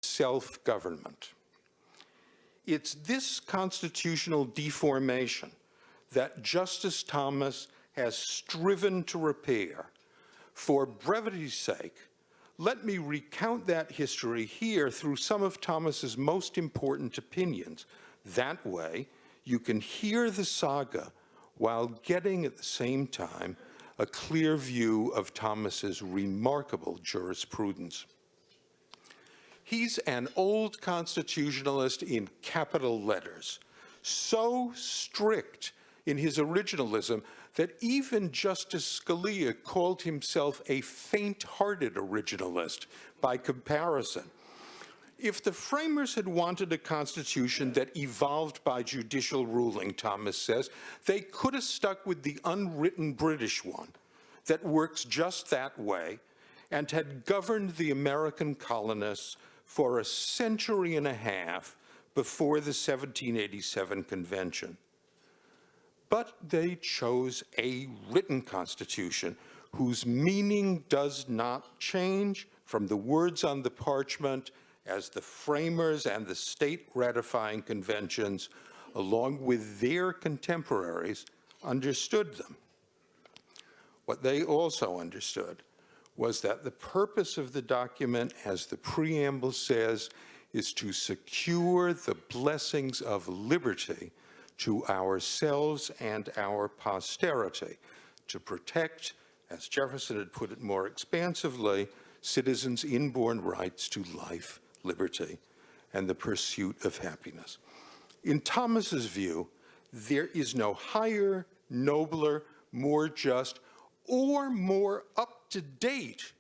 self-government. It's this constitutional deformation that Justice Thomas has striven to repair. For brevity's sake, let me recount that history here through some of Thomas's most important opinions. That way, you can hear the saga while getting at the same time a clear view of Thomas's remarkable jurisprudence. He's an old constitutionalist in capital letters, so strict in his originalism that even Justice Scalia called himself a faint-hearted originalist by comparison. If the framers had wanted a constitution that evolved by judicial ruling, Thomas says, they could have stuck with the unwritten British one that works just that way and had governed the American colonists for a century and a half before the 1787 convention. But they chose a written constitution whose meaning does not change from the words on the parchment as the framers and the state ratifying conventions, along with their contemporaries, understood them. What they also understood was that the purpose of the document, as the preamble says, is to secure the blessings of liberty to ourselves and our posterity, to protect, as Jefferson had put it more expansively, citizens' inborn rights to life, liberty, and the pursuit of happiness. In Thomas's view, there is no higher, nobler, more just, or more up-to-date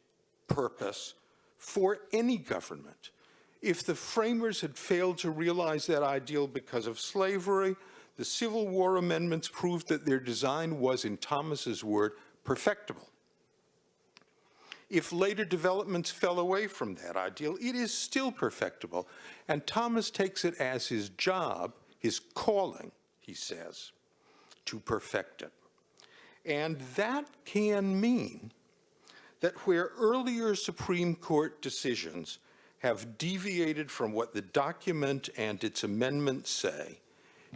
purpose for any government. If the framers had failed to realize that ideal because of slavery, the Civil War amendments proved that their design was, in Thomas's word, perfectible. If later developments fell away from that ideal, it is still perfectible. And Thomas takes it as his job, his calling, he says, to perfect it. And that can mean that where earlier Supreme Court decisions have deviated from what the document and its amendments say,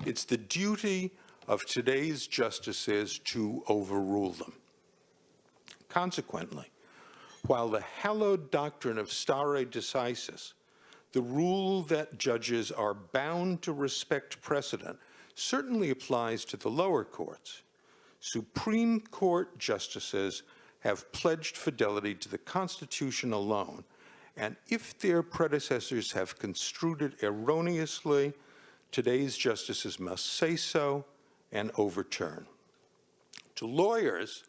it's the duty of today's justices to overrule them. Consequently, while the hallowed doctrine of stare decisis, the rule that judges are bound to respect precedent, certainly applies to the lower courts, Supreme Court justices have pledged fidelity to the Constitution alone, and if their predecessors have construed it erroneously, today's justices must say so and overturn. To lawyers,